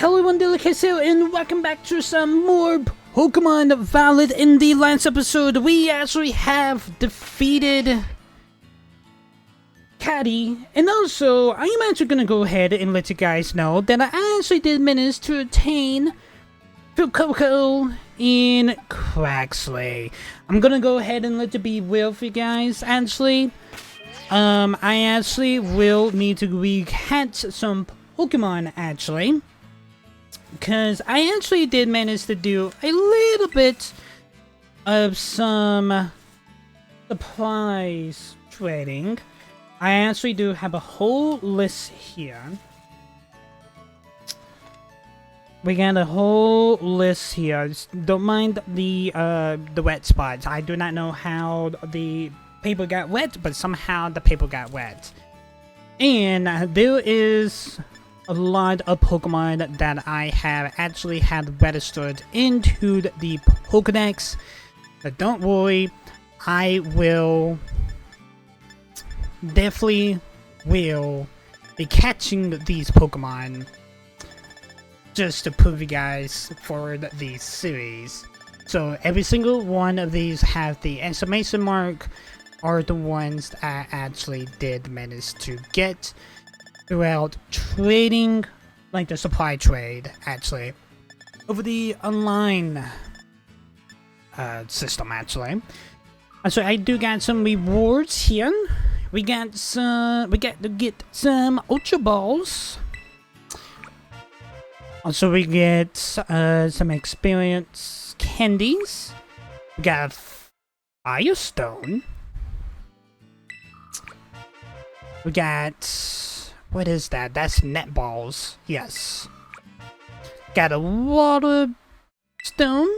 Hello everyone, Delicacy, and welcome back to some more Pokemon Violet. In the last episode, we actually have defeated Caddy, and also, I am actually gonna go ahead and let you guys know that I actually did manage to attain Fuecoco in Quaxley. I'm gonna go ahead and let it be with you guys, actually. I actually will need to re-catch some Pokemon, actually. Because I actually did manage to do a little bit of some supplies trading. I actually do have a whole list here. We got a whole list here. Just don't mind the wet spots. I do not know how the paper got wet, but somehow the paper got wet. And there is a lot of Pokemon that I have actually had registered into the Pokedex, but don't worry, I will definitely be catching these Pokemon just to prove you guys for the series. So every single one of these have the exclamation mark are the ones that I actually did manage to get throughout trading, like the supply trade, actually, over the online system, actually. So I do got some rewards here. We got to get some Ultra Balls. Also, we get some experience candies. We got Firestone. We got, what is that? That's netballs. Yes. Got a water stone.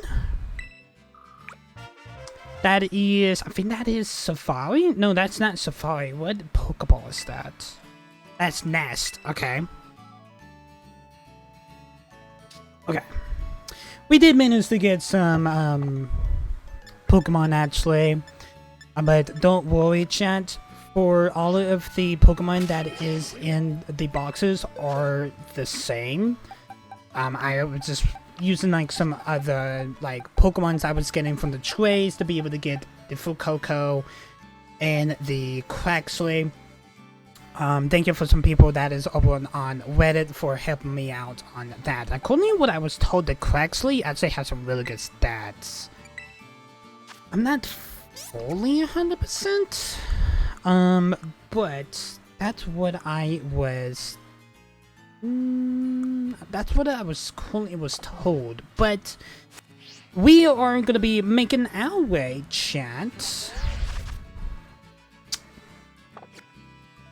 That is, I think that is Safari? No, that's not Safari. What Pokeball is that? That's Nest. Okay. Okay. We did manage to get some Pokemon, actually. But don't worry, chat. For all of the Pokemon that is in the boxes are the same. I was just using like some other like Pokemons I was getting from the trays to be able to get the Fuecoco and the Quaxley. Thank you for some people that is over on Reddit for helping me out on that. According to what I was told, the Quaxley actually has some really good stats. I'm not fully 100%. But that's what I was. That's what I was currently was told. But we are gonna be making our way, chat.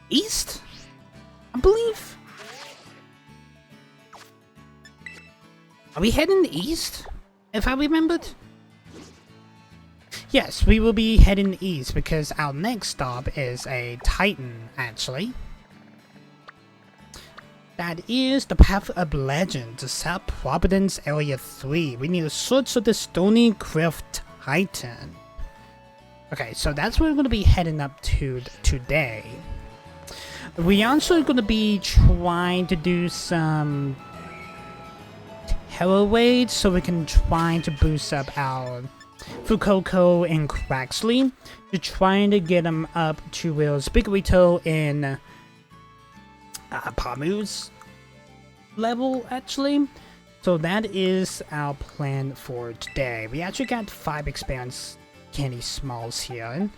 East, I believe. Are we heading east? If I remembered. Yes, we will be heading east because our next stop is a Titan, actually. That is the Path of Legend to South Providence Area 3. We need to search for the Stony Cliff Titan. Okay, so that's where we're going to be heading up to today. We also going to be trying to do some Terror Raids so we can try to boost up our Fuecoco and Quaxley. We're trying to get them up to Spiggerito in Pamu's level, actually. So that is our plan for today. We actually got 5 experience candy smalls here.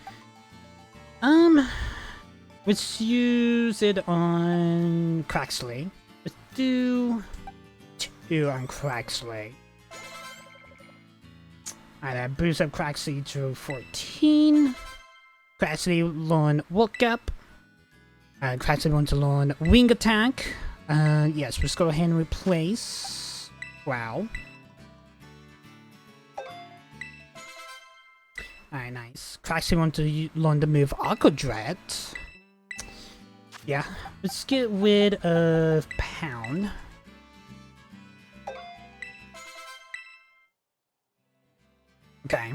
Let's use it on Quaxley. Let's do 2 on Quaxley. Alright, I boost up Quaxley to 14. Quaxley learn Work Up. Quaxley wants to learn Wing Attack. Yes, let's go ahead and replace. Wow. Alright, nice. Quaxley wants to learn the move Aqua Dread. Yeah, let's get rid of Pound. Okay.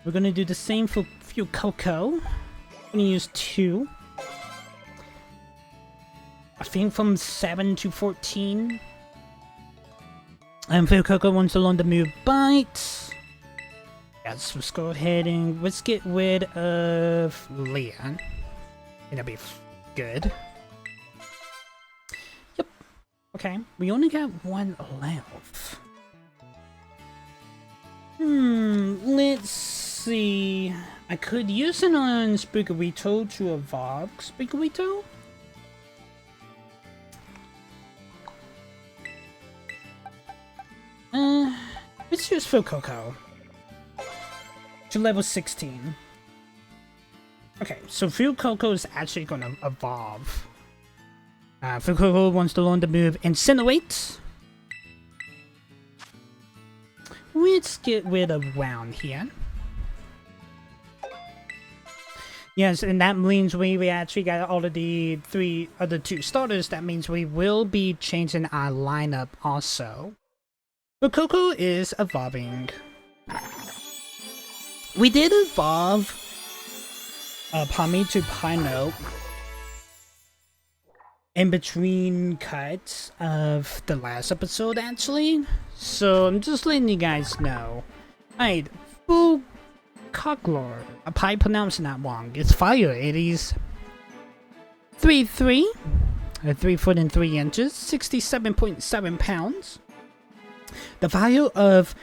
We're gonna do the same for Fuecoco. I'm gonna use 2. I think from 7 to 14. And Phil Coco wants to learn the move Bite. Yes, let's go ahead and let's get rid of Leon. That'll be good. Yep. Okay, we only got one left. Let's see. I could use it on Spookerito to evolve Spookerito. Let's use Phil Coco to level 16. Okay, so Phil Coco is actually gonna evolve. Phil Coco wants to learn the move Incinerate. Let's get rid of Wound here. Yes, and that means we actually got all of the three other two starters. That means we will be changing our lineup also. But Coco is evolving. We did evolve Pami to Pino in between cuts of the last episode, actually. So I'm just letting you guys know. Alright, Full Cocklor. I'm probably pronouncing that wrong. It's fire. It is 3'3", 3 foot and 3 inches, 67.7 pounds. The value of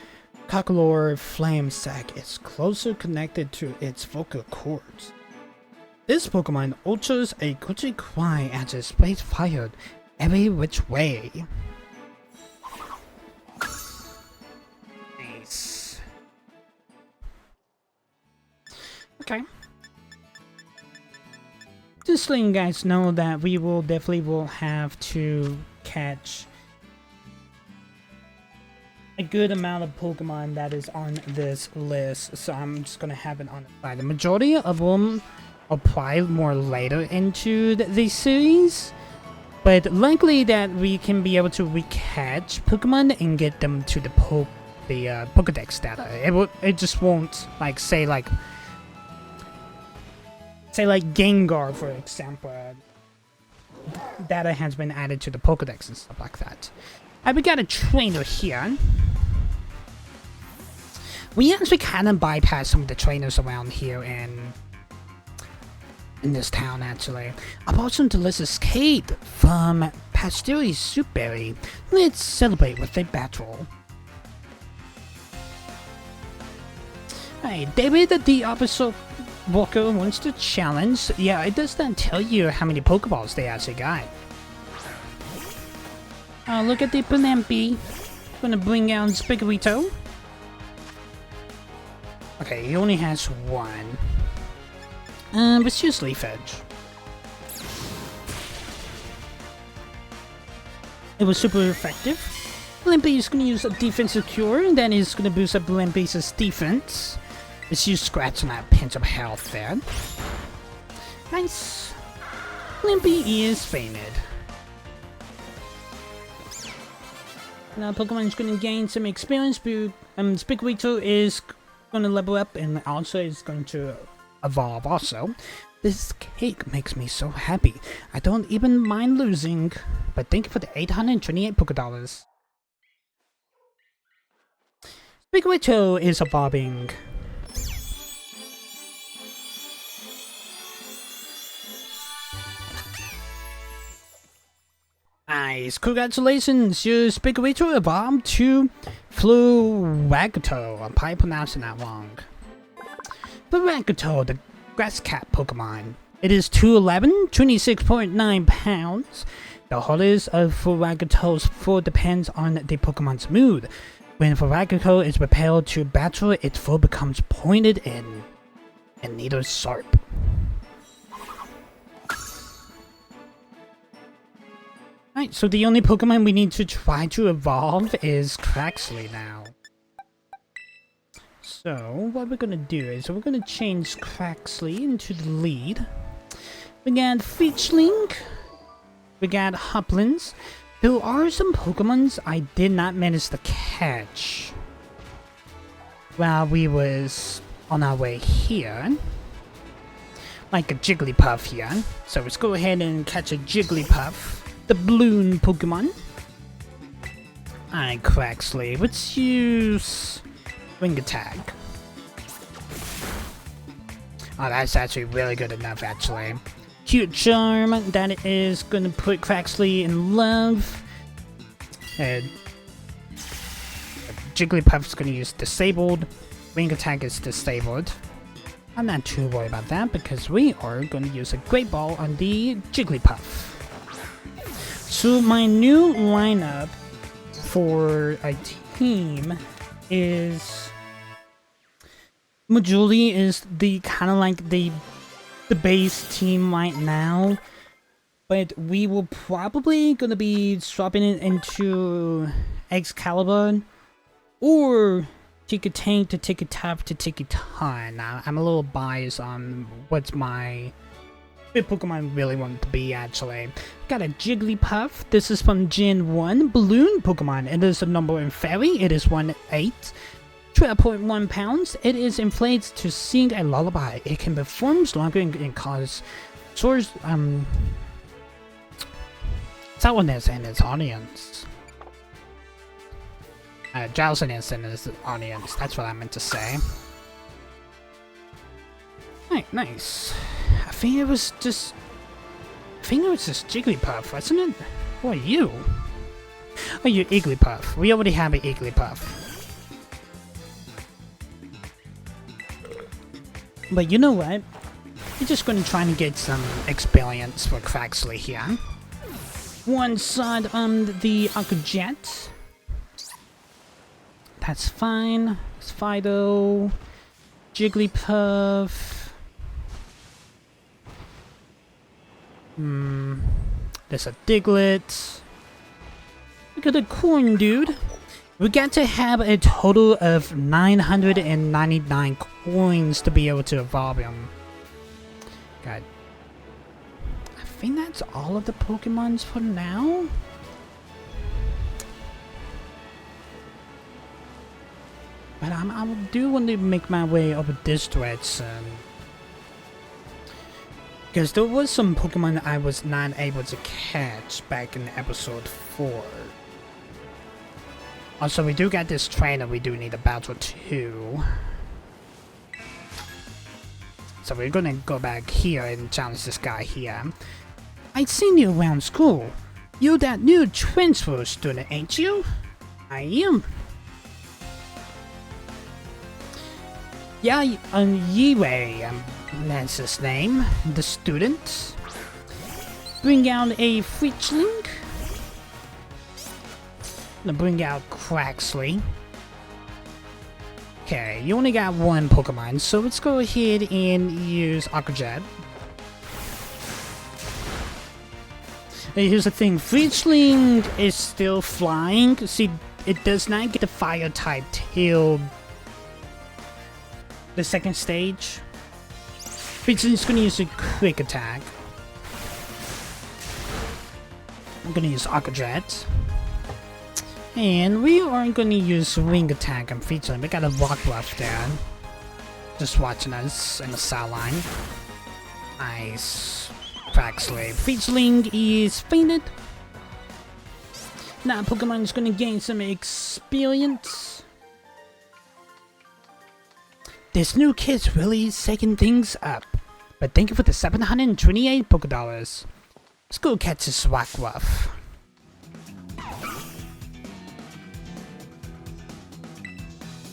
Cocklor Flame Sack is closer connected to its vocal cords. This Pokemon utters a guttural cry as it sprays fire every which way. Nice. Okay. Just letting you guys know that we will definitely have to catch a good amount of Pokemon that is on this list, so I'm just gonna have it on the side. The majority of them apply more later into the series, but likely that we can be able to recatch Pokemon and get them to the Pokedex data. It just won't say Gengar, for example. Data has been added to the Pokedex and stuff like that. We got a trainer here. We actually kind of bypass some of the trainers around here in this town, actually. I bought some delicious cake from Pasteurized Soupberry. Let's celebrate with a battle. Hey, David the Officer Walker wants to challenge. Yeah, it does not tell you how many Pokeballs they actually got. Oh, look at the Blampi. Gonna bring out Spiggerito. Okay, he only has one. Let's use Leaf Edge. It was super effective. Blampi is gonna use a defensive cure, and then he's gonna boost up Blampi's defense. Let's use Scratch on that pinch of health there. Nice. Blampi is fainted. Now Pokemon is going to gain some experience, but Spiggerito is going to level up and also is going to evolve also. This cake makes me so happy. I don't even mind losing, but thank you for the 828 Pokedollars. Spiggerito is evolving. Nice, congratulations, your Spiggerito evolved to Floragato. I'm probably pronouncing that wrong. Floragato, the grass cat Pokemon. It is 2'11", 26.9 pounds. The hardness of Floragato's fur depends on the Pokemon's mood. When Floragato is prepared to battle, its fur becomes pointed and needle sharp. Alright, so the only Pokemon we need to try to evolve is Craxley now. So, what we're gonna do is we're gonna change Craxley into the lead. We got Feechling. We got Hoplins. There are some Pokemons I did not manage to catch while we was on our way here. Like a Jigglypuff here. So let's go ahead and catch a Jigglypuff. The balloon Pokemon. Alright, Quaxley, let's use Wing Attack. Oh, that's actually really good enough, actually. Cute Charm, that is gonna put Quaxley in love. And Jigglypuff's gonna use Disabled. Wing Attack is disabled. I'm not too worried about that because we are gonna use a Great Ball on the Jigglypuff. So my new lineup for a team is Majuli is the kind of like the base team right now, but we will probably gonna be swapping it into Excalibur or Tick-a-Tank to Tick-a-Tap to Tick-a-Ton. I'm a little biased on what's my Pokemon really want to be, actually. Got a Jigglypuff. This is from Gen 1 Balloon Pokemon. It is a number in Fairy. It is 1-8. 12.1 pounds. It is inflated to sing a lullaby. It can perform longer and cause source sourness in its audience. Drowsiness in its audience. That's what I meant to say. Right, nice. I think it was just Jigglypuff, wasn't it? Who are you? Oh, you're Igglypuff. We already have an Igglypuff. But you know what? We're just gonna try and get some experience for Quaxley here. One side on the Aqua Jet. That's fine. It's Fido. Jigglypuff. There's a Diglett. We got a Corn Dude. We got to have a total of 999 coins to be able to evolve him. God. I think that's all of the Pokemons for now. But I do want to make my way over this direction. Because there was some Pokemon I was not able to catch back in episode 4. Also, we do got this trainer we do need a battle too. So we're gonna go back here and challenge this guy here. I'd seen you around school. You're that new transfer student, ain't you? I am. Yeah, Yiwei, that's his name. The student. Bring out a Fleetling. Gonna bring out Quaxley. Okay, you only got one Pokemon, so let's go ahead and use Aqua Jet. Here's the thing, Fleetling is still flying. See, it does not get the fire type till the second stage. Fleetling's gonna use a quick attack. I'm gonna use Aqua Jet. And we are going to use Wing Attack on Fleetling. We got a Rock Ruff there. Just watching us in the sideline. Nice. Quaxley. Fleetling is fainted. Now Pokemon is going to gain some experience. This new kid's really shaking things up. But thank you for the 728 Pokédollars. Let's go catch this Rock Ruff.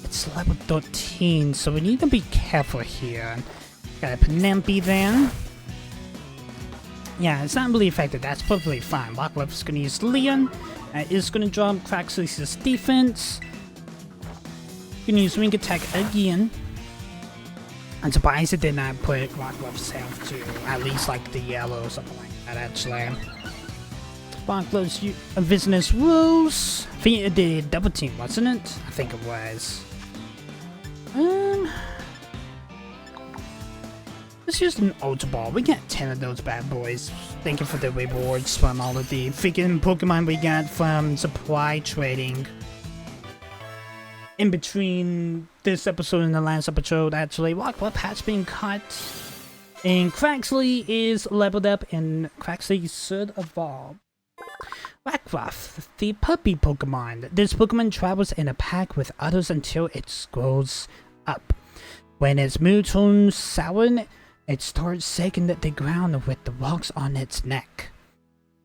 It's level 13, so we need to be careful here. Got a Penempi there. Yeah, it's not really effective. That's perfectly fine. Rockruff is going to use Leon. Is going to drop Quaxley's defense. Going to use Wing Attack again. I'm surprised it did not put Rockruff's health to at least like the yellow or something like that, actually. Rockruff's Business Rose. I think it did double team, wasn't it? I think it was. Let's use an Ultra Ball. We got 10 of those bad boys. Thank you for the rewards from all of the freaking Pokemon we got from supply trading. In between this episode and the last episode, actually, Rockruff has been cut. And Quaxley is leveled up, and Quaxley should evolve. Quackruff, the puppy Pokemon. This Pokemon travels in a pack with others until it grows up. When its mood turns sour, it starts shaking the ground with the rocks on its neck.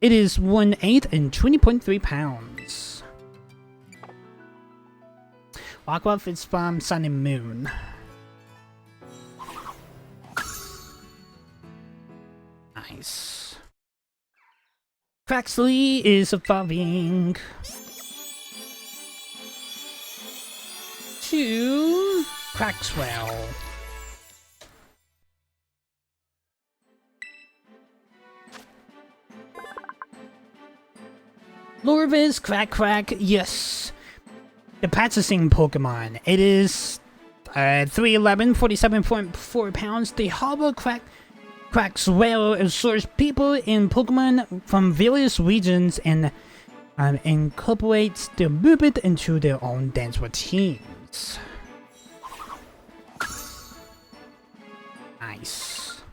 It is 1/8 and 20.3 pounds. Quackruff is from Sun and Moon. Nice. Craxley is evolving to Craxwell. Lorvis, Crack, yes. The practicing Pokemon. It is 311, 47.4 pounds. The Harbor Craxwell absorbs people in Pokemon from various regions and incorporates their movement into their own dance routines. Nice.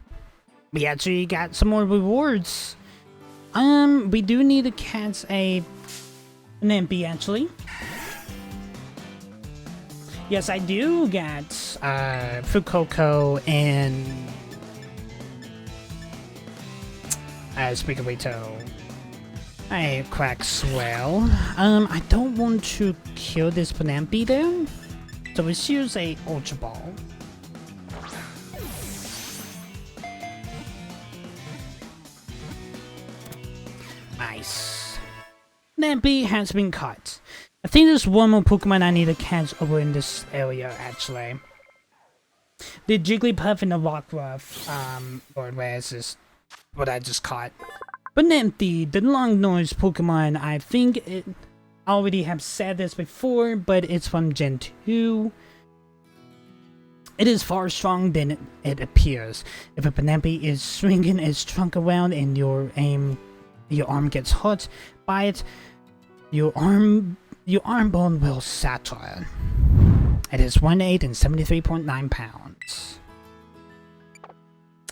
We actually got some more rewards. We do need to catch an MP actually. Yes, I do get Fuecoco and Speakerito. Alright, Craxwell. I don't want to kill this Panampi though, so let's use a Ultra Ball. Nice. Panampi has been caught. I think there's one more Pokemon I need to catch over in this area actually. The Jigglypuff and the Rockruff, or where is this? What I just caught. Panampi, the long-nosed Pokemon, I think I already have said this before, but it's from Gen 2. It is far stronger than it appears. If a Panampi is swinging its trunk around and your arm gets hurt by it, your arm bone will shatter. It is 1/8 and 73.9 pounds.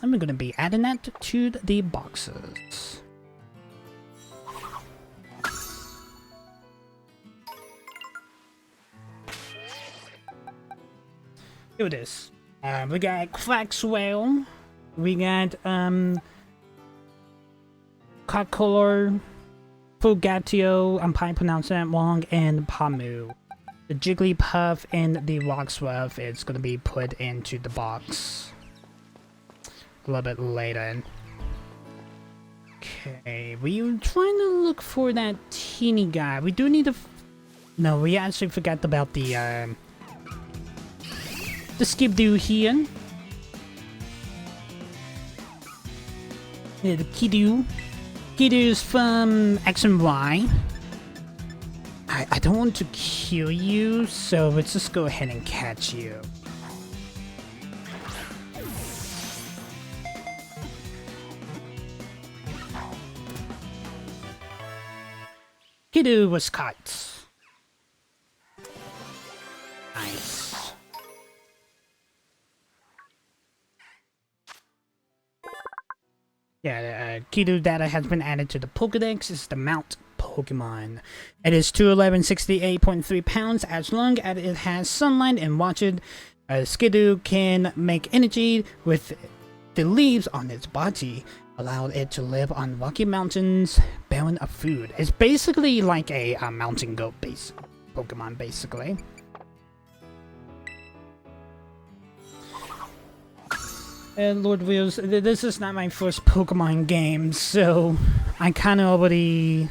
And we're going to be adding that to the boxes. Here it is. We got Craxwell. We got Cockcolor, Fugatio, I'm probably pronouncing that wrong, and Pamu. The Jigglypuff and the Rockruff is going to be put into the box a little bit later. Okay, we were trying to look for that teeny guy. We do need to... No, we actually forgot about the Skipdo here. Yeah, the Kidoo. Kidoo's from X and Y. I don't want to kill you, so let's just go ahead and catch you. Kidoo was caught. Nice. Yeah, Kidoo data has been added to the Pokedex. Is the Mount Pokemon. It is 211, 68.3 pounds. As long as it has sunlight and water, Skidoo can make energy with the leaves on its body, allowing it to live on rocky mountains, barren of food. It's basically like a mountain goat based Pokemon, basically. Lord Wheels, this is not my first Pokemon game, so I kind of already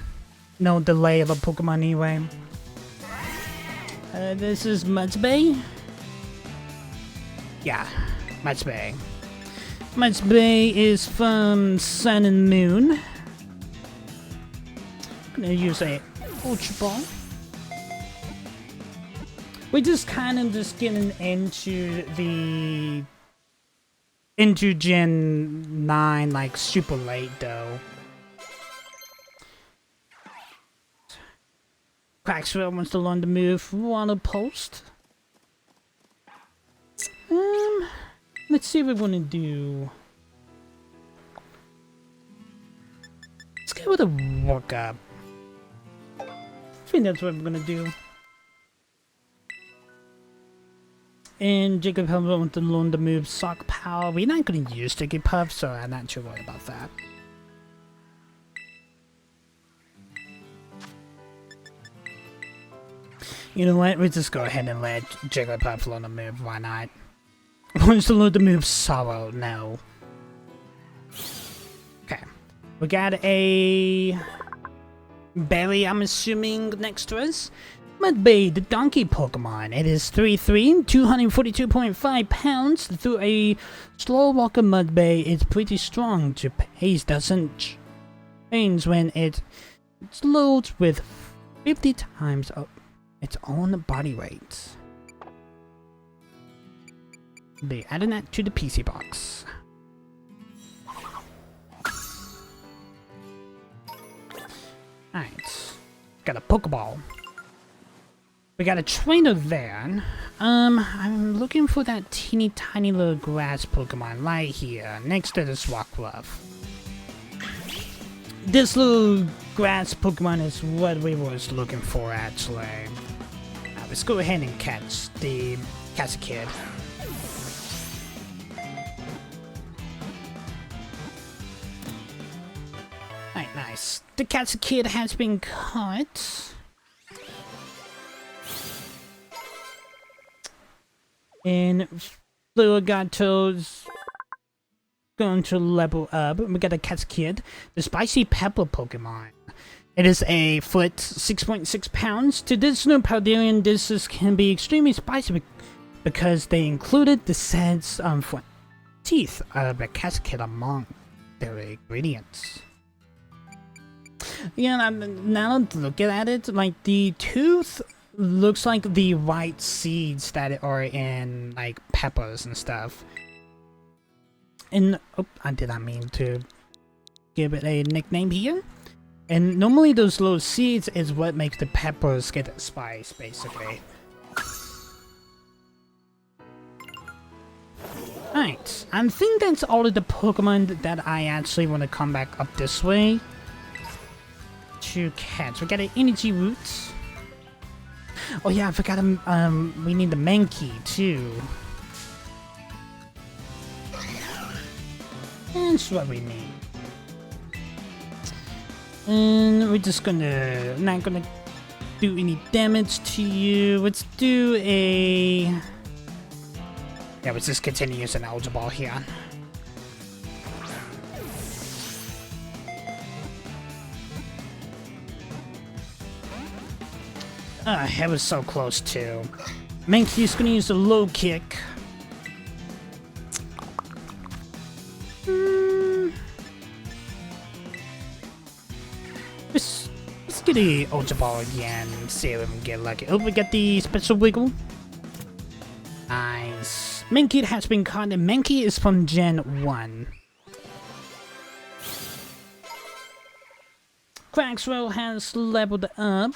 know the lay of a Pokemon anyway. This is Mudspay? Yeah, Mudspay. Mudspay is from Sun and Moon. I'm gonna use a Ultra Ball. We're just kind of just getting into Gen 9, like, super late, though. Craxwell wants to learn to move Water Post. Let's see what we want to do. Let's go with a Walk Up. think that's what I'm gonna do. And Jigglypuff want to learn the move Sock Power. We're not gonna use Jigglypuff, so I'm not too worried about that. You know what? We'll just go ahead and let Jigglypuff learn the move. Why not? Wants to learn the move Sorrow. No. Okay. We got a Berry, I'm assuming, next to us. Mudbay, the donkey Pokemon. It is 3'3", 242.5 pounds. Through a slow walker, Mudbay is pretty strong. To pace doesn't change when it loads with 50 times its own body weight. Be adding that to the PC box. Alright. Got a Pokeball. We got a trainer there. I'm looking for that teeny tiny little grass Pokemon right here, next to this Rockruff. This little grass Pokemon is what we was looking for, actually. Let's go ahead and catch the Kid. Alright, nice. The Kid has been caught. And Flugato's going to level up. We got a Kid, the spicy pepper Pokemon. It is a foot, 6.6 pounds. Traditional Paldean dishes can be extremely spicy because they included the sense of teeth of a Kid among their ingredients. Yeah, now looking at it, like the tooth looks like the white seeds that are in like peppers and stuff. And oh, I did not mean to give it a nickname here. And normally those little seeds is what makes the peppers get spice, basically. Alright, I think that's all of the Pokemon that I actually want to come back up this way to catch. We got an Energy Root. Oh yeah, I forgot we need the Mankey too. That's what we need. And we're just not gonna do any damage to you. Let's do a... Yeah, let's just continue using Ultra Ball here. That was so close too. Mankey's gonna use a low kick. Let's get the Ultra Ball again and see if we can get lucky. Oh, we got the Special Wiggle. Nice. Mankey has been caught, and Mankey is from Gen 1. Quaxwell has leveled up.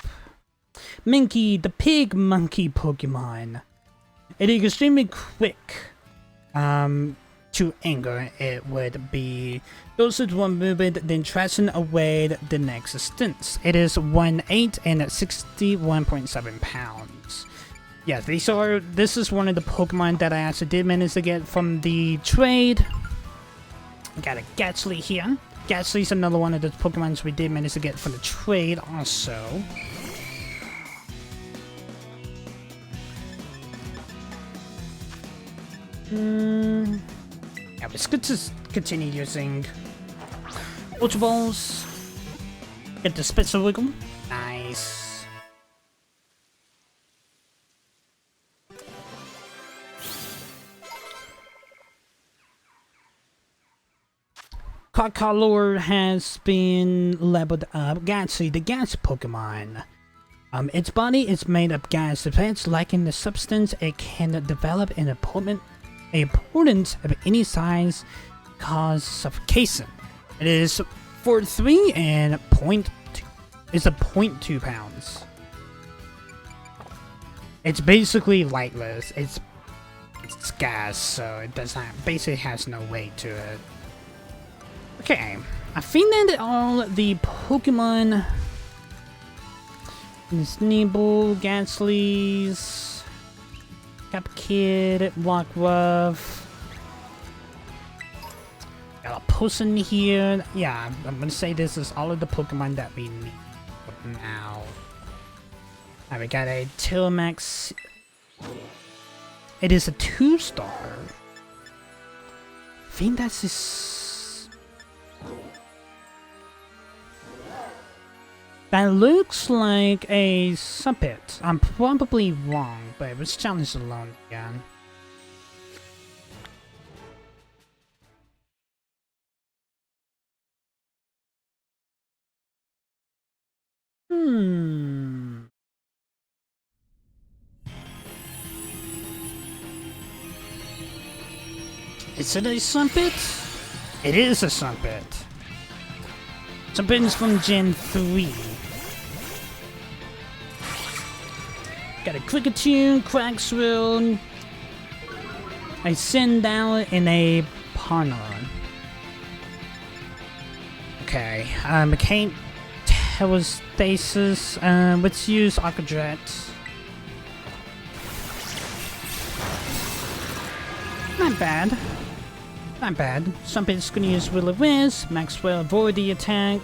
Mankey, the pig monkey Pokemon. It is extremely quick. To anger, it would be dosage one movement, then trashing away the next distance. It is 1'8" and 61.7 pounds. Yeah, this is one of the Pokemon that I actually did manage to get from the trade. Got a Gatly here. Gatly's another one of the Pokemons we did manage to get from the trade also. Yeah, it's good to continue using Ultra Balls. Get the Special Wiggle. Nice. Cockcolor has been leveled up. Gatsy, the gas Pokemon. Its body is made of gas. Depends lacking the substance, it can develop an important of any size, cause suffocation. It is 4'3" and it's a 0.2 pounds. It's basically lightless. It's gas, so it does not basically has no weight to it. Okay, I think that all the Pokemon Sneeble, Gasly's, Cap Kid, Rockruff. Got a person here. Yeah, I'm gonna say this is all of the Pokemon that we need for now. Alright, we got a Telemax. It is a 2-star. I think that's his... That looks like a Sumpit. I'm probably wrong, but let's challenge alone again. Is it a Sumpit? It is a Sumpit. Sumpit is from Gen 3. Got a Kricketune, Quaxwell, a Sindel, and a Panon. Okay, I can't tell us Stasis. Let's use Aquadret. Not bad. Not bad. Sumpit's gonna use Will-O-Wisp. Maxwell avoid the attack.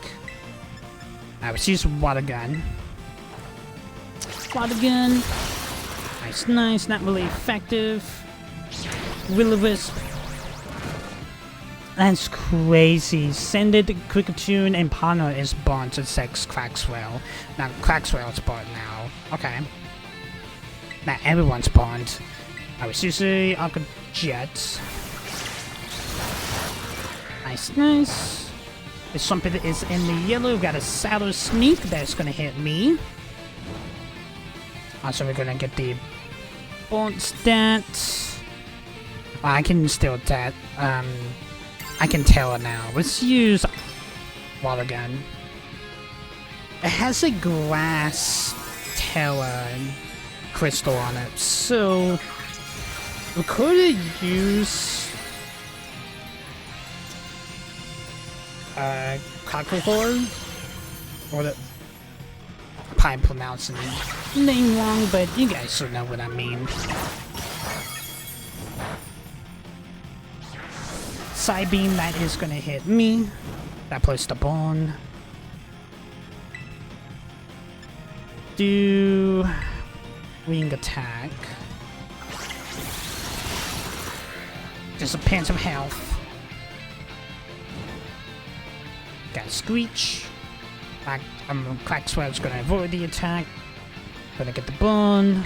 Let's use Water Gun. Water Gun. Nice, nice. Not really effective. Will-O-Wisp. That's crazy. Send it, Kricketune, and Pana is born to sex Quaxwell. Now, Quaxwell's born now. Okay. Now, everyone's born. I was using Aquajet. Nice, nice. There's something that is in the yellow. We've got a Saddle Sneak that's gonna hit me. Also, we're gonna get the Bolt Stat. I can still that. I can tell it now. Let's use Water Gun. It has a grass Terra crystal on it, so we could use Cocklecore, or the probably pronouncing the name wrong, but you guys should know what I mean. Side beam, that is gonna hit me. That puts the bone. Do wing attack. Just a pinch of health. Got Screech. Quaxwell's gonna avoid the attack. Gonna get the bone.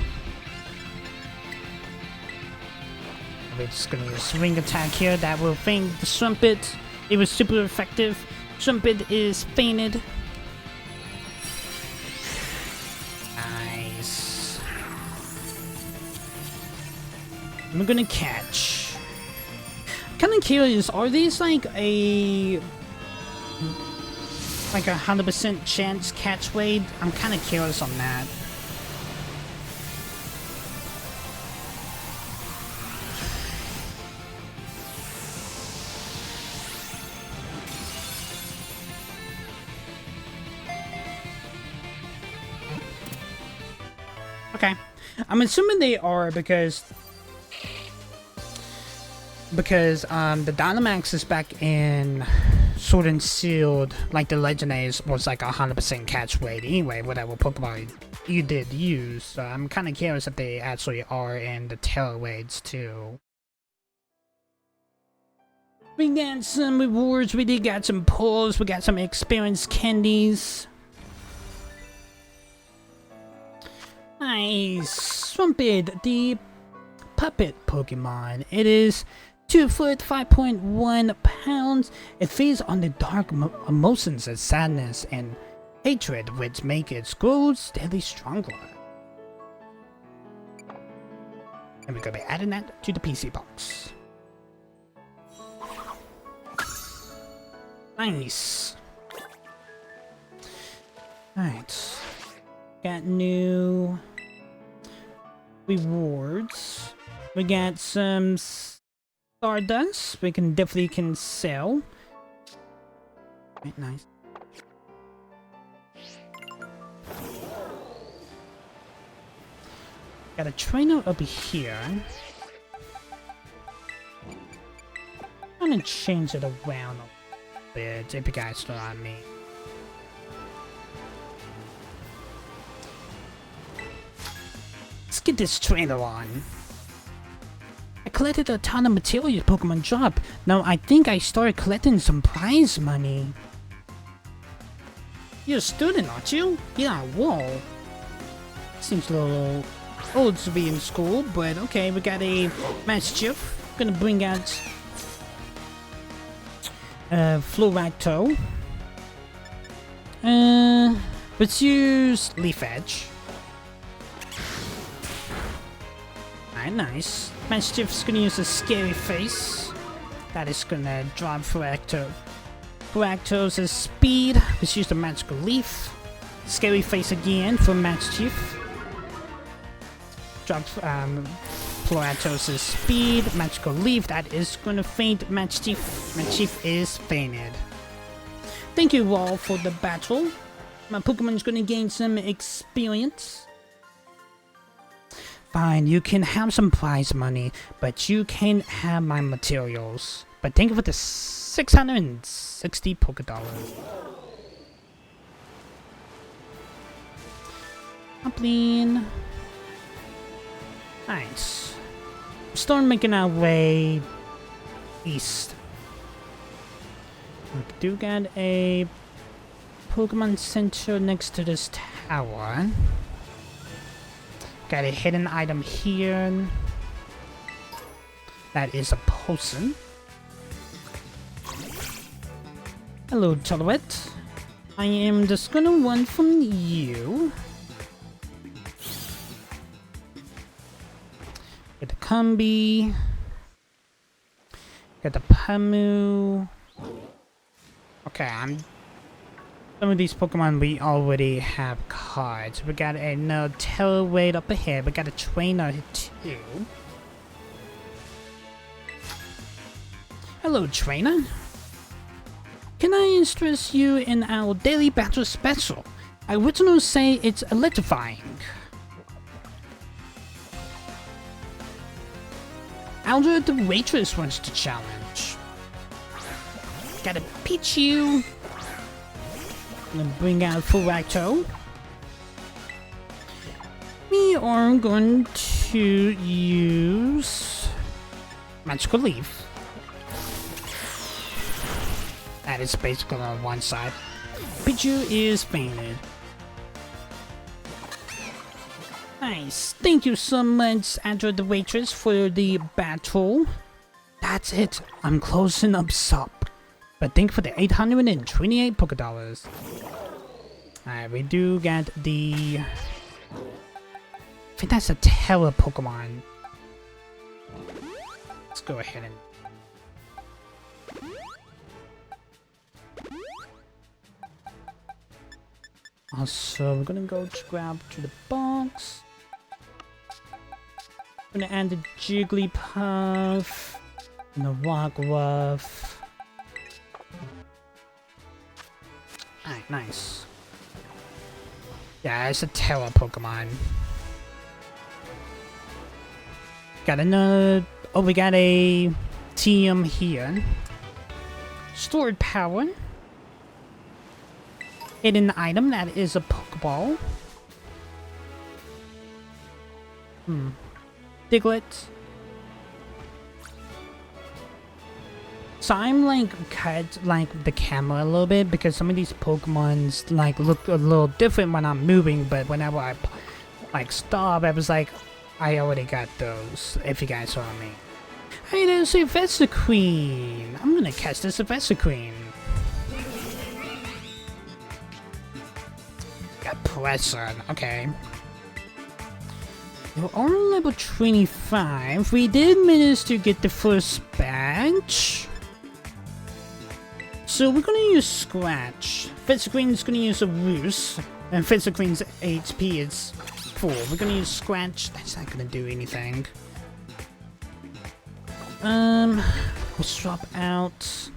We're just gonna use swing attack here. That will feint the Sumpit. It was super effective. Sumpit is fainted. Nice. I'm gonna catch. Kinda curious, are these like a 100% chance catch weight? I'm kinda curious on that. Okay, I'm assuming they are because the Dynamax is back in Sword and Shield, like the Legendaries was like 100% catch weight anyway, whatever Pokemon you did use. So I'm kind of curious if they actually are in the Terra weights too. We got some rewards, we did got some pulls, we got some experience candies. Nice! Swampid, the puppet Pokemon. It is 2 foot, 5.1 pounds. It feeds on the dark emotions of sadness and hatred, which make its growth steadily stronger. And we're gonna be adding that to the PC box. Nice. Alright. Got new rewards. We got some Stardust. We can sell. Right, nice. Got a trainer over here. I'm gonna change it around a bit if you guys know what I mean. Let's get this trainer on. I collected a ton of materials Pokemon drop. Now I think I started collecting some prize money. You're a student, aren't you? Yeah, whoa. Seems a little old to be in school, but okay, we got a Mischief. Gonna bring out Floracto. Let's use Leaf Edge. Alright, nice. Mischief's gonna use a Scary Face. That is gonna drop Floracto. Floracto's speed. Let's use the Magical Leaf. Scary Face again for Mischief. Drops Floracto's speed. Magical Leaf. That is gonna faint Mischief. Mischief is fainted. Thank you all for the battle. My Pokemon's gonna gain some experience. Fine, you can have some prize money, but you can't have my materials. But thank you for the 660 Pokédollars. Upline. Nice. Start making our way east. We do got a Pokemon Center next to this tower. Got a hidden item here. That is a potion. Hello, Tolowet. I am just gonna run from you. Get the Combi. Get the Pamu. Okay, some of these Pokemon we already have cards. We got a Terrorade up ahead. We got a trainer too. Hello, trainer. Can I interest you in our daily battle special? I originally say it's electrifying. Aldra the waitress wants to challenge. Gotta Pichu. I'm gonna bring out Floracto. We are going to use Magical Leaf. That is basically on one side. Pichu is fainted. Nice. Thank you so much, Andrew the waitress, for the battle. That's it. I'm closing up shop. But thank you for the 828 Pokédollars. Alright, we do get the... I think that's a Terra Pokemon. Let's go ahead and... Also, we're gonna go grab to the box. Gonna add the Jigglypuff and the Rockruff. Alright, nice. Yeah, it's a Terra Pokemon. Got another... Oh, we got a TM here. Stored power. Hidden item, that is a Pokeball. Diglett. So I'm like cut like the camera a little bit because some of these Pokemons like look a little different when I'm moving, but whenever I like stop, I was like, I already got those, if you guys saw me. Hey, there's a Vexiqueen. I'm gonna catch this Vexiqueen. Got pressure, okay. You are level 25. We did manage to get the first batch. So we're gonna use Scratch. Vexiqueen's gonna use a Roost. And Vexiqueen's HP is 4. We're gonna use Scratch. That's not gonna do anything. We'll swap out.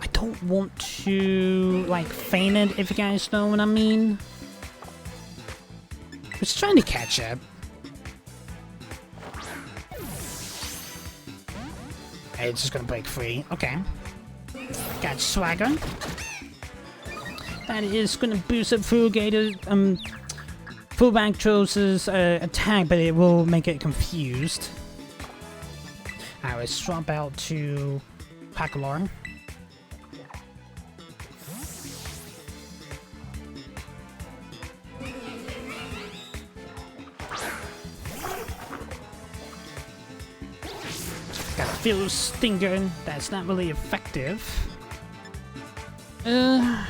I don't want to, like, feign it, if you guys know what I mean. Just trying to catch up. Hey, it's just gonna break free. Okay. Got Swagger. That is gonna boost up Fugator, fullback Troll's attack, but it will make it confused. Alright, let's swap out to Pacalor. Got a Feel Stinger, that's not really effective. I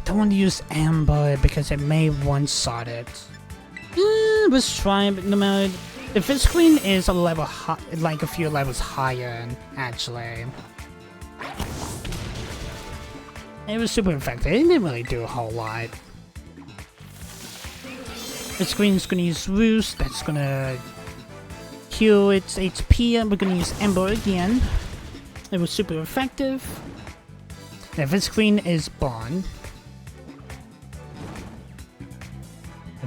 don't want to use Amber because it may one-shot it. Let's try, but no matter. The Fizz Queen is a level like a few levels higher, actually. It was super effective. It didn't really do a whole lot. Fizz Queen's gonna use Roost. That's gonna heal its HP, and we're gonna use Ember again. It was super effective. The Fizz Queen is Bond.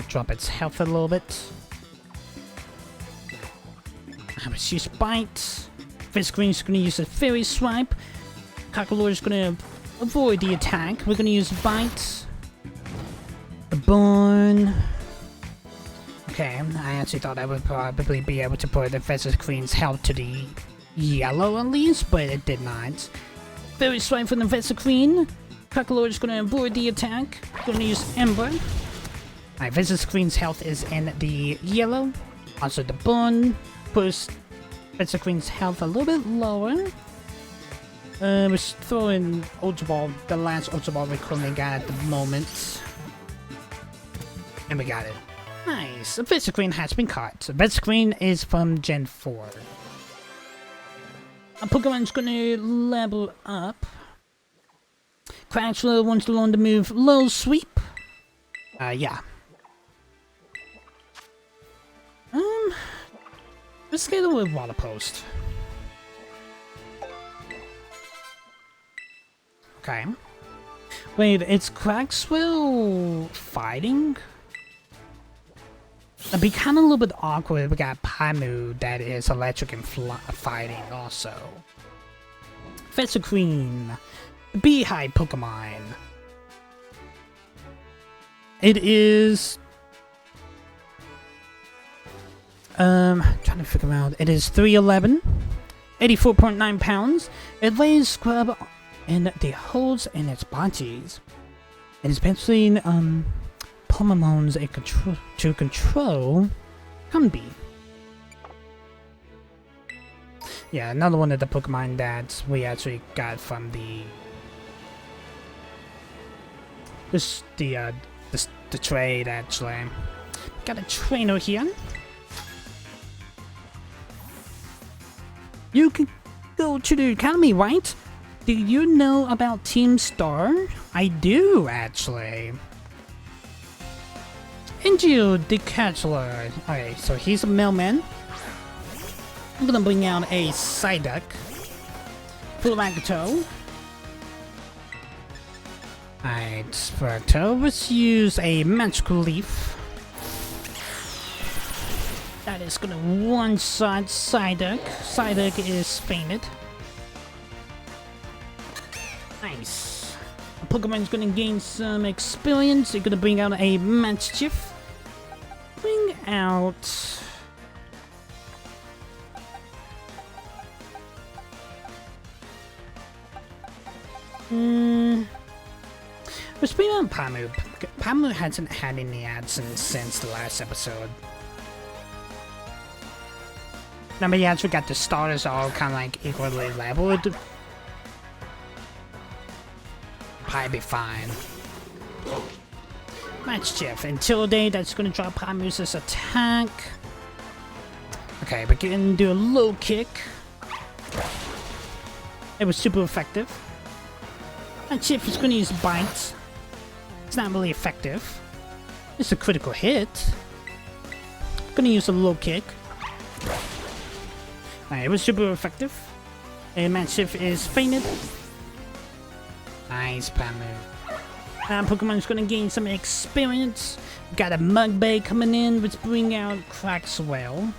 Drop its health a little bit. Let's use Bite. Fizz Queen's gonna use a Fairy Swipe. Kakalor's gonna avoid the attack. We're gonna use Bite. A Burn. Okay, I actually thought I would probably be able to put the Fizz Queen's health to the yellow at least, but it did not. Fairy Swipe from the Fizz Queen. Kakalor's gonna avoid the attack. Gonna use Ember. Alright, Fizz Queen's health is in the yellow. Also the Burn. Push Fizz Queen's health a little bit lower. We're throwing Ultra Ball, the last Ultra Ball we currently got at the moment. And we got it. Nice. The Fizz Queen has been caught. So Fizz Queen is from Gen 4. Our Pokemon's gonna level up. Crashler wants to learn the move Low Sweep. Yeah. Let's get with Water Post. Okay. Wait, it's Crackswell fighting? It'd be kind of a little bit awkward. We got Paimu that is electric and fighting also. Fizz Queen. Beehive Pokemon. It is... trying to figure out. It is 3'11", 84.9 pounds. It lays scrub in the holes in its bodies. It is basically Pokemon's to control Gumby. Yeah, another one of the Pokemon that we actually got from the trade actually. Got a trainer here. You can go to the academy, right? Do you know about Team Star? I do, actually. Angel the Catcher. Alright, so he's a mailman. I'm gonna bring out a Psyduck. Fullback Toe. Alright, for Toe, let's use a Magical Leaf. That is gonna one-shot Psyduck. Psyduck is fainted. Nice. A Pokemon's gonna gain some experience. You're gonna bring out a Matchief. Bring out... Let's bring out Paimu. Paimu hasn't had any ads since the last episode. Remember, you actually got the starters all kind of like equally leveled. Probably be fine. Matchief. Intimidate, that's going to drop Paimu's attack. Okay, we're going to do a low kick. It was super effective. Matchief is going to use Bite. It's not really effective. It's a critical hit. Going to use a low kick. It was super effective. And Matchief is fainted. Nice, Pamu. Pokemon's gonna gain some experience. Got a Mudbay coming in, which bring out Crackswell.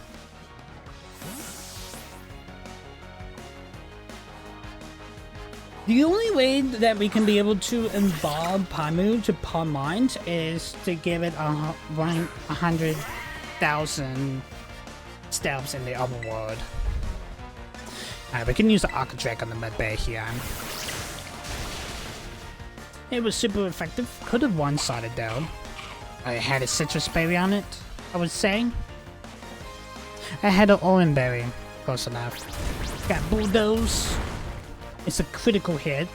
The only way that we can be able to involve Pamu to Palm Mines is to give it 100,000 steps in the overworld. We can use the Architect on the Mudbay here. It was super effective. Could have one-sided though. I had a citrus berry on it, I would say. I had an orange berry. Close enough. Got Bulldoze. It's a critical hit.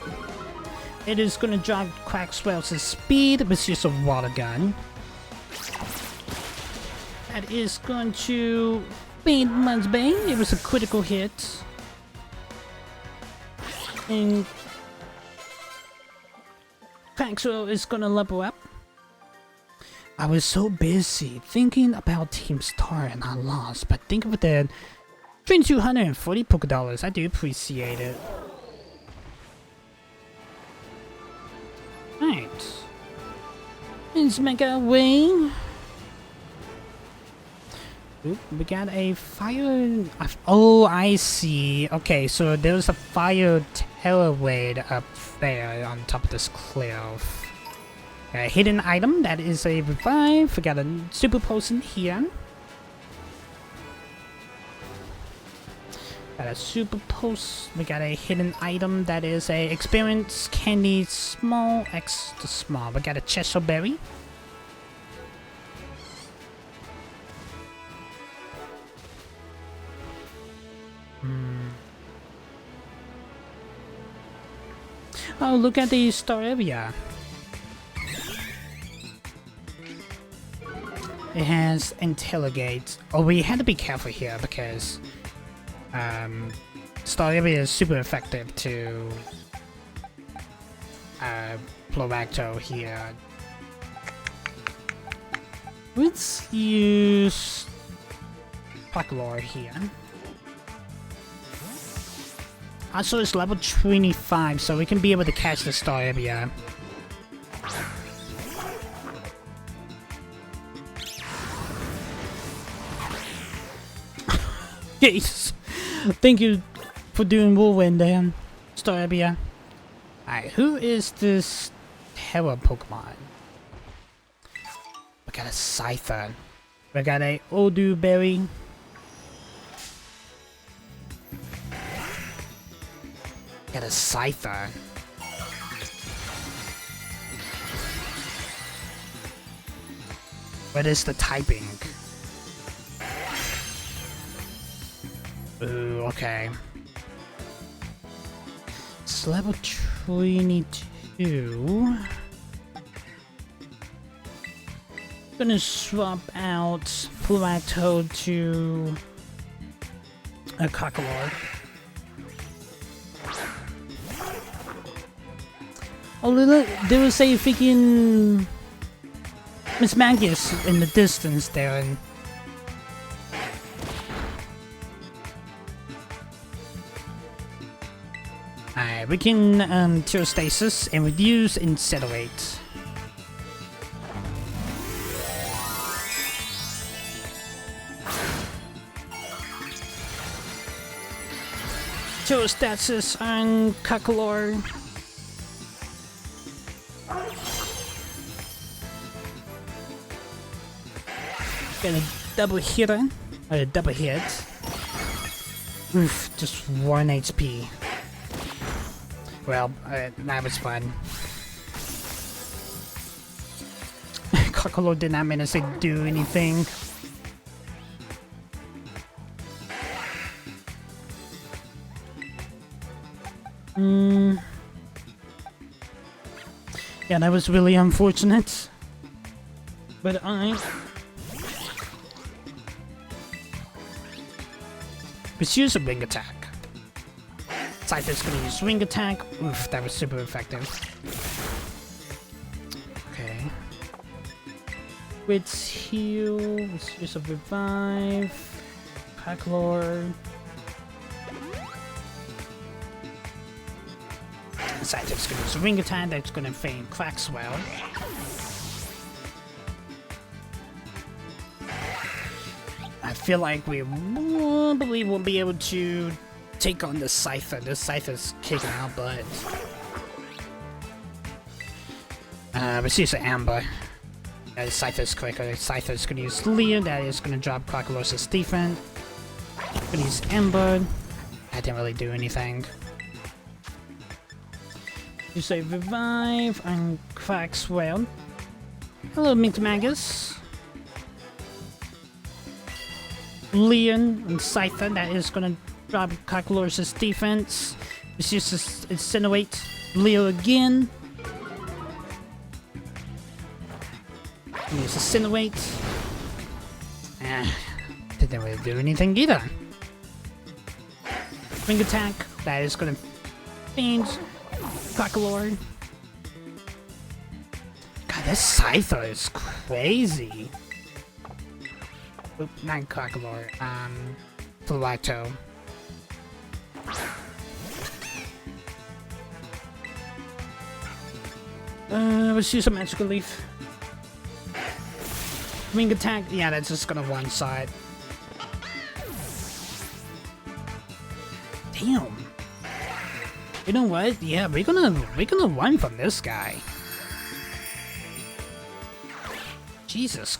It is going to drop Crackswell's speed with just a water gun. That is going to beat Mudbay. It was a critical hit. And Crackswell is going to level up. I was so busy thinking about Team Star and I lost, but think of the 240 Pokédollars. I do appreciate it. Right. Let's make our way. Oop, we got a fire. Oh, I see. Okay, so there's a fire terrorwade up there on top of this cliff. A hidden item, that is a revive. We got a super potion here. Got a super post. We got a hidden item that is a experience candy small extra small. We got a Cheshire berry. Oh, look at the star area. It has interrogate. Oh, we had to be careful here because star area is super effective to Ploracto here. Let's use Pokémon here. Also, it's level 25, so we can be able to catch the star area. Yes. Thank you for doing whirlwind there, Starabia. Alright, who is this terror Pokemon? We got a Scyther. We got a Odu Berry. We got a Scyther. What is the typing? Ooh, okay. It's level 22. Gonna swap out Ploracto to a Cockalord. Oh, look, there was a freaking Miss Magus in the distance there. And alright, we can Teostasis and reduce Incinerate. Teostasis on Cockalord. Got a double hit on, or a double hit. Oof, just 1 HP. Well, that was fun. Cockalord did not manage to do anything. Yeah, that was really unfortunate. But let's use a wing attack. Scyther's gonna use wing attack. Oof, that was super effective. Okay. Let's heal. Let's use a revive. Packlord. Scientific's gonna use a ring attack that's gonna feign Crack Swell. I feel like we probably won't be able to take on the Scyther. The Scyther's kicking our butt. But she's an Amber. Scyther's quicker. Scyther's gonna use Leer. That is gonna drop Crocolosa's defense. Gonna use Ember. That didn't really do anything. You say Revive and Crack Swell. Hello, Mintmagus. Leon and Scyther. That is gonna drop Crocolosa's defense. It's just Incinerate. Leo again. Use Incinerate. Didn't really do anything either. Ring attack. That is gonna change Crocalor. God, this Scyther is crazy. Oop, not Crocalor. Philacto. Let's use a Magical Leaf. Ring attack, yeah, that's just gonna one side. Damn. You know what? Yeah, we're gonna run from this guy. Jesus.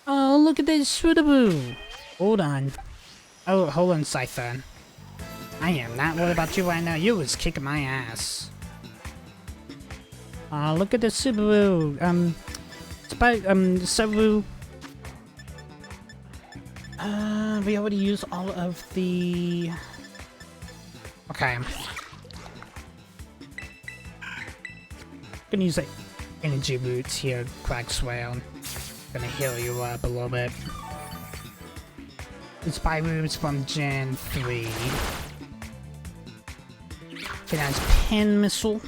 Oh, look at this Shootaboo. Hold on. Oh, hold on, Scyther. I am not worried about you right now. You was kicking my ass. Look at the Subaru. Subaru. We already used all of the... Okay. Gonna use like energy boots here, Crack Swell. Gonna heal you up a little bit. Spy moves from Gen 3. Okay, that's Pen Missile.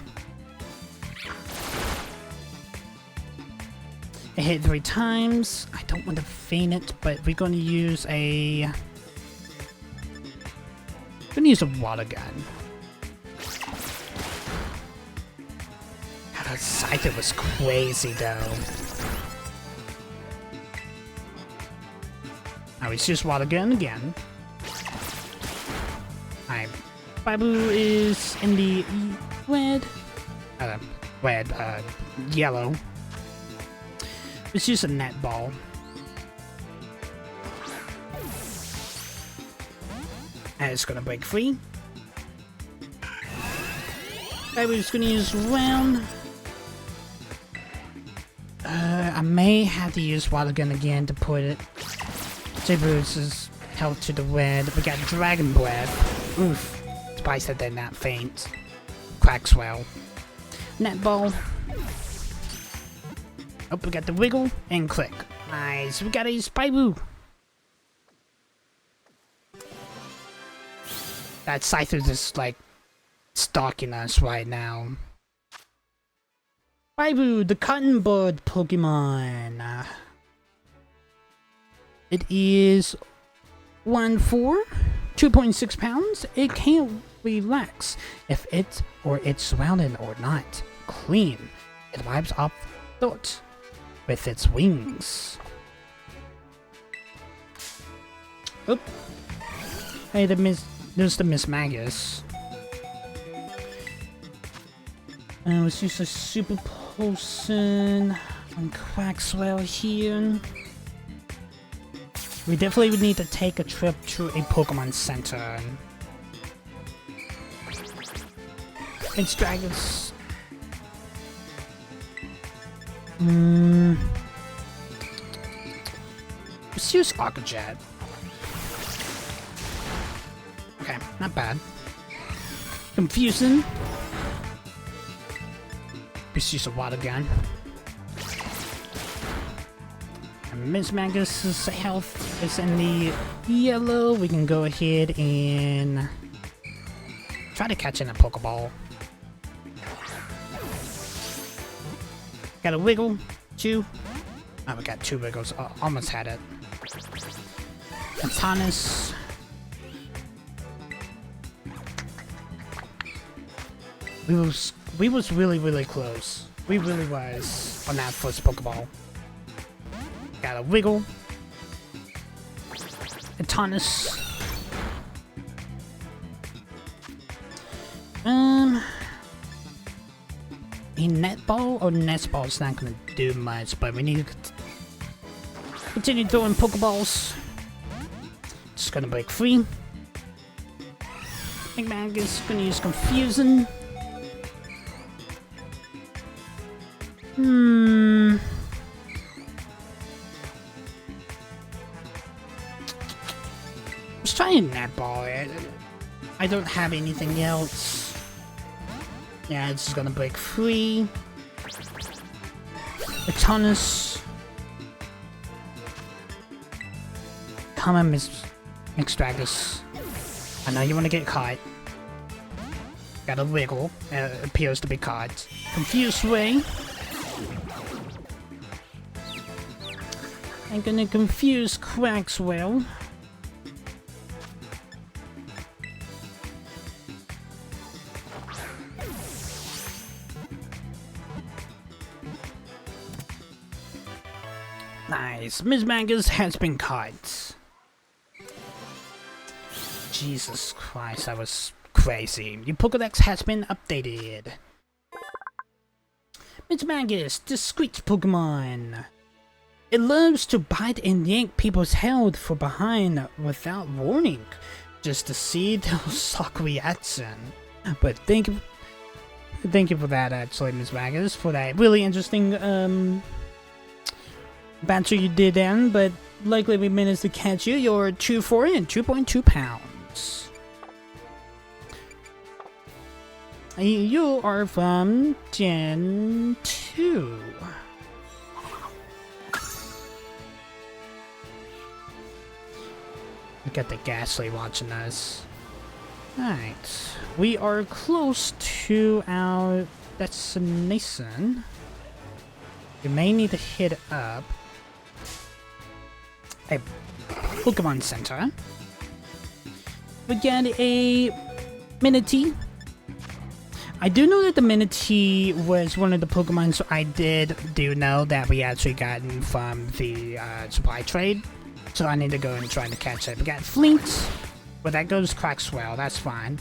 It hit 3 times. I don't want to feign it, but we're going to use a... water gun. God, that Scyther was crazy, though. Now it's just water gun again. Alright. Babu is in the yellow. Let's use a netball. And it's gonna break free. Babu's gonna use round. I may have to use water gun again to put it. J-Bruce's health to the red. We got Dragon Breath. Oof. Spice that they're not faint. Crackswell. Netball. Oh, we got the wiggle and click. Nice. We got a Spyboo. That Scyther is like stalking us right now. Spyboo, the cotton bud Pokemon. It is 1'4", 2.6 pounds. It can't relax if it or it's surrounded or not clean. It wipes off thoughts with its wings. Oop. Hey, there's the Miss Magus. And let's use a Super Potion on Quackswell here. We definitely would need to take a trip to a Pokemon Center. It's Dragons. Let's use Aqua Jet. Okay, not bad. Confusing. Let's use a water gun. And Miss Magus's health is in the yellow. We can go ahead and try to catch in a Pokeball. Got a wiggle, 2. Oh, we got 2 wiggles. Oh, almost had it. Antanas. We was really close. We really was on that first Pokeball. Got a Wiggle. A Tonus. A Netball or Nestball is not gonna do much, but we need to continue throwing Pokeballs. Just gonna break free. Big Mag is gonna use Confusion. Let's try a Netball. I don't have anything else. Yeah, it's just gonna break free. A Tonus. Come on, Miss Mixtragus. I know you want to get caught. Got a Wiggle. Appears to be caught. Confused Ray. I'm gonna confuse Quaxwell. Nice. Ms. Magus has been caught. Jesus Christ, that was crazy. Your Pokédex has been updated. Ms. Magus, discreet Pokemon. It loves to bite and yank people's health from behind without warning, just to see their shock reaction. But thank you for that, actually, Ms. Magus, for that really interesting banter you did then. But likely we managed to catch you. You're 240 and 2.2 pounds. You are from Gen 2. Look at the Ghastly watching us. Alright. We are close to our destination. We may need to hit up a Pokemon Center. We get a Minity. I do know that the Minity was one of the Pokemon, so I do know that we actually gotten from the supply trade. So I need to go and try to catch it. We got Fleet, but that goes Crackswell, that's fine.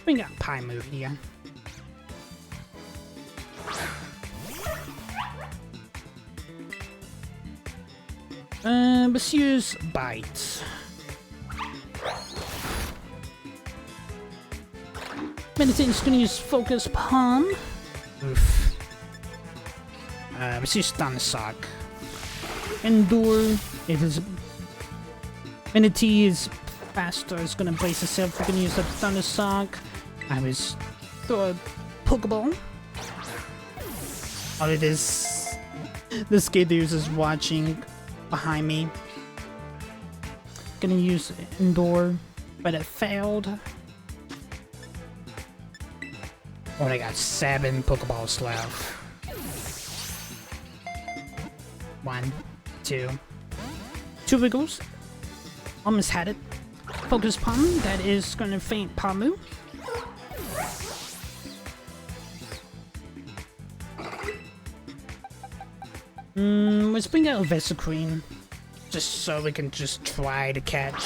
We got Paimu here. Let's use Bite. Meditation's gonna use Focus Palm. Oof. Let's use Stun Sock. Endure. It is. Minity is faster. It's gonna brace itself. We're gonna use the Thunder Sock. I was throw a Pokeball. Oh, it is. The Skidoo's is watching behind me. Gonna use Endure, but it failed. Oh, I got 7 Pokeballs left. 1, 2. 2 Wiggles. Almost had it. Focus Palm. That is gonna faint Palmu. Let's bring out Vesicreen. Just so we can just try to catch.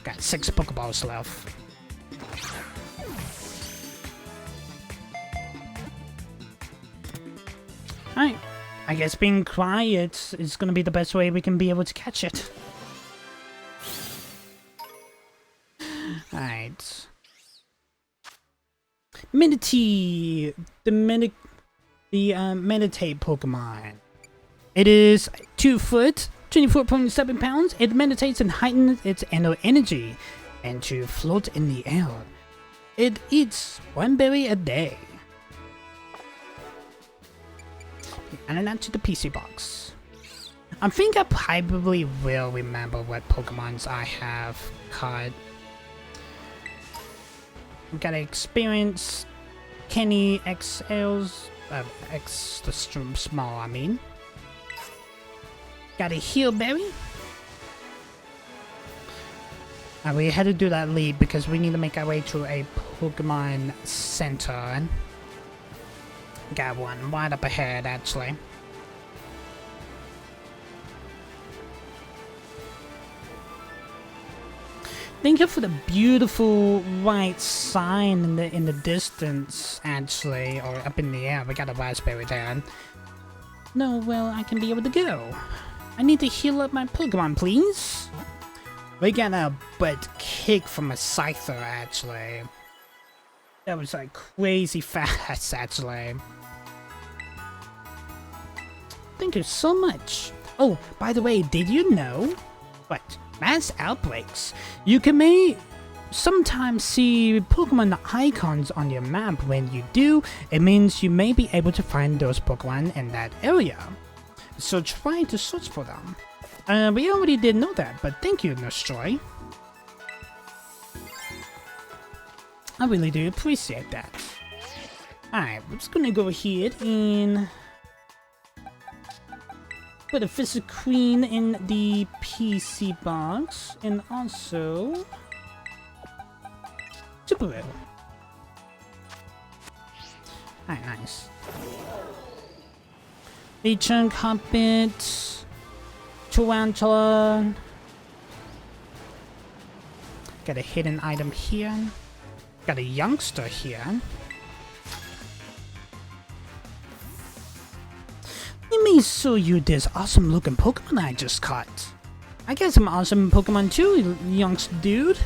Got 6 Pokeballs left. Alright. I guess being quiet is gonna be the best way we can be able to catch it. Alright. Minity! The Meditate Pokemon. It is 2 foot, 24.7 pounds. It meditates and heightens its inner energy and to float in the air. It eats 1 berry a day. Add that to the PC box. I think I probably will remember what Pokemons I have caught. We gotta experience Kenny XL's extra small, I mean. Got a heal berry. And we had to do that leap because we need to make our way to a Pokemon Center. Got one right up ahead, actually. Thank you for the beautiful white sign in the distance, actually, or up in the air. We got a raspberry there. No, well, I can be able to go. I need to heal up my Pokemon, please. We got a butt kick from a Scyther, actually. That was like crazy fast, actually. Thank you so much. Oh, by the way, did you know? What? Mass outbreaks. You may sometimes see Pokemon icons on your map. When you do, it means you may be able to find those Pokemon in that area. So try to search for them. We already did know that, but thank you, Nurse Joy. I really do appreciate that. Alright, we're just gonna go ahead and put a Fizzy Queen in the PC box, and also Super Rare. Alright, nice. The Chunk Hobbit, Tarantula. Got a hidden item here. Got a youngster here. Let me show you this awesome looking Pokemon I just caught. I got some awesome Pokemon too, youngster dude.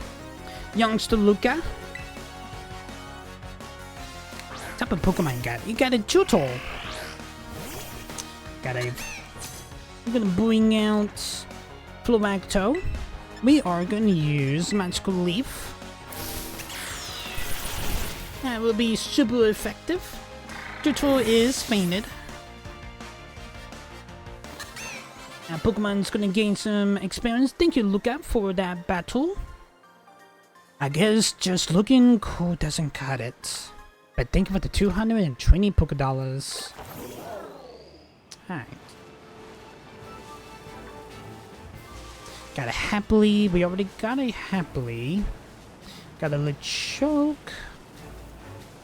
Youngster Luca. What type of Pokemon you got? You got a Johto. I'm gonna bring out Floracto. We are gonna use Magical Leaf. That will be super effective. Johto is fainted. Now Pokemon's gonna gain some experience. Thank you, Luca, for that battle. I guess just looking cool doesn't cut it. But thank you for the 220 Pokedollars. Alright. Got a Happily. We already got a Happily. Got a Lechoke.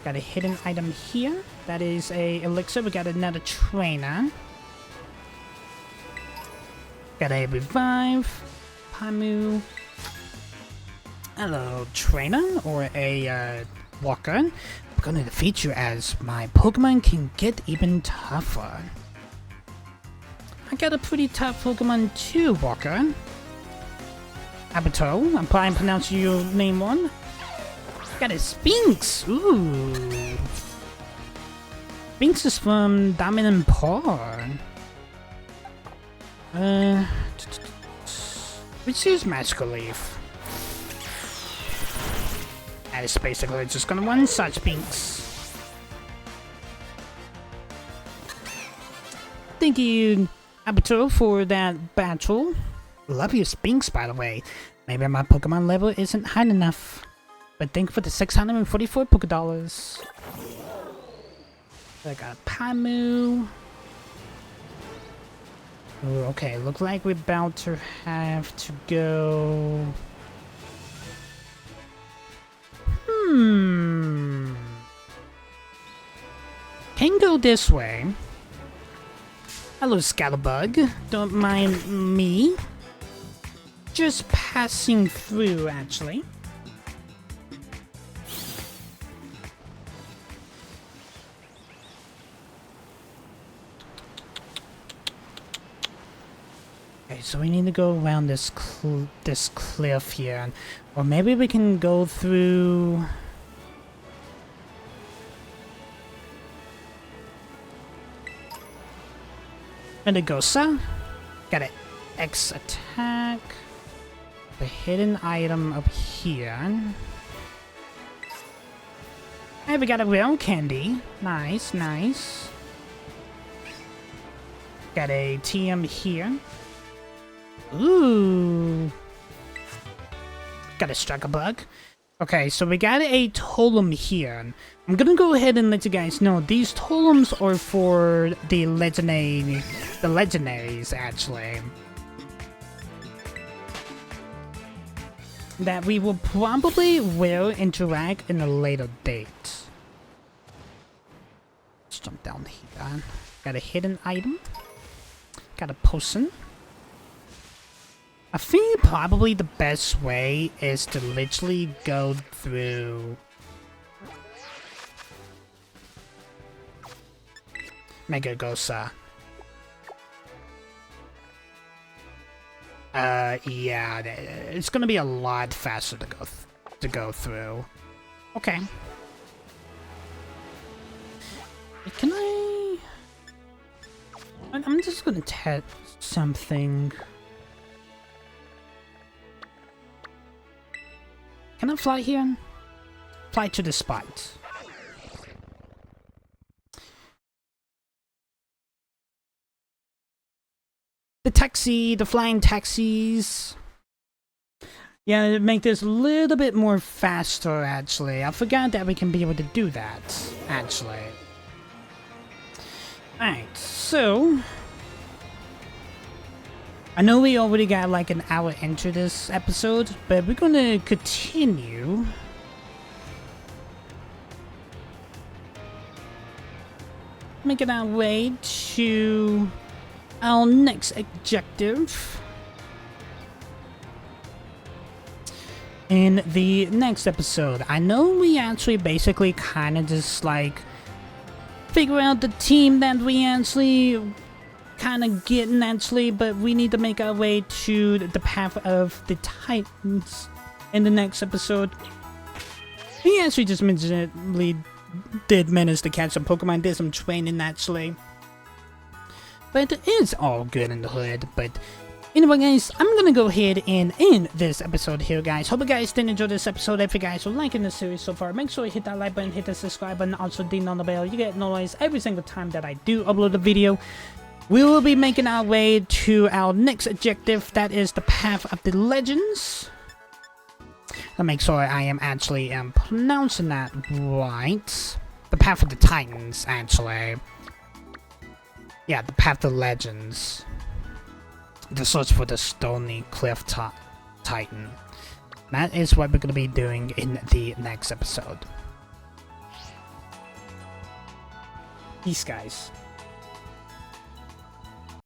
Got a hidden item here. That is a Elixir. We got another Trainer. Got a Revive. Pamu. Hello, Trainer. Or a Walker. I'm gonna defeat you as my Pokemon can get even tougher. I got a pretty tough Pokemon too, Walker. Abato, I'm probably pronouncing your name wrong. Got a Sphinx! Ooh. Sphinx is from Dominant Paw. Let's use Magical Leaf. That is basically just gonna one-shot Sphinx. Thank you, Abato, for that battle. Love your Sphinx, by the way. Maybe my Pokemon level isn't high enough. But thank you for the 644 Pokedollars. I got Pamu. Ooh, okay, look like we're about to have to go... Can go this way. Hello, Scatterbug. Don't mind me. Just passing through, actually. Okay, so we need to go around this cliff here, or maybe we can go through. And it goes, sir. Got an X attack. The hidden item up here. Hey, we got a real candy. Nice, nice. Got a TM here. Ooh. Got a Striker Bug. Okay, so we got a totem here. I'm gonna go ahead and let you guys know these totems are for the legendaries actually. That we will will interact in a later date. Let's jump down here. Got a hidden item. Got a potion. I think probably the best way is to literally go through Mega Gosa. Yeah, it's gonna be a lot faster to go through. Okay. Can I'm just gonna test something. Can I fly here? Fly to the spot. The flying taxis. Yeah, make this a little bit more faster, actually. I forgot that we can be able to do that, actually. Alright, so... I know we already got like an hour into this episode, but we're gonna continue. Making our way to our next objective in the next episode. I know we actually basically kind of just like figure out the team that we actually kind of getting actually, but we need to make our way to the path of the Titans in the next episode. We actually just recently did manage to catch some Pokemon, did some training actually. But it is all good in the hood. But anyway guys, I'm gonna go ahead and end this episode here guys. Hope you guys did enjoy this episode. If you guys are liking the series so far, make sure you hit that like button, hit the subscribe button, also ding on the bell. You get notified every single time that I do upload a video. We will be making our way to our next objective, that is the Path of the Legends. I'll make sure I am actually pronouncing that right. The Path of the Titans, actually. Yeah, the Path of the Legends. The search for the Stony Cliff Titan. That is what we're going to be doing in the next episode. Peace, guys.